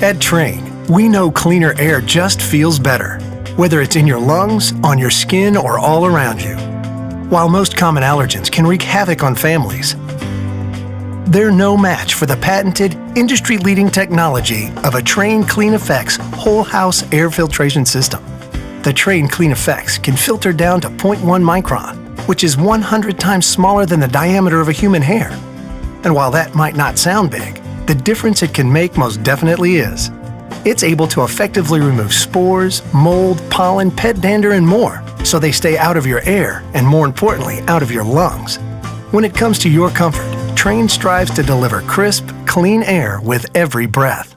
At Trane, we know cleaner air just feels better, whether it's in your lungs, on your skin, or all around you. While most common allergens can wreak havoc on families, they're no match for the patented, industry-leading technology of a Trane Clean Effects whole house air filtration system. The Trane Clean Effects can filter down to 0.1 micron, which is 100 times smaller than the diameter of a human hair. And while that might not sound big, the difference it can make most definitely is. It's able to effectively remove spores, mold, pollen, pet dander, and more, so they stay out of your air and, more importantly, out of your lungs. When it comes to your comfort, Trane strives to deliver crisp, clean air with every breath.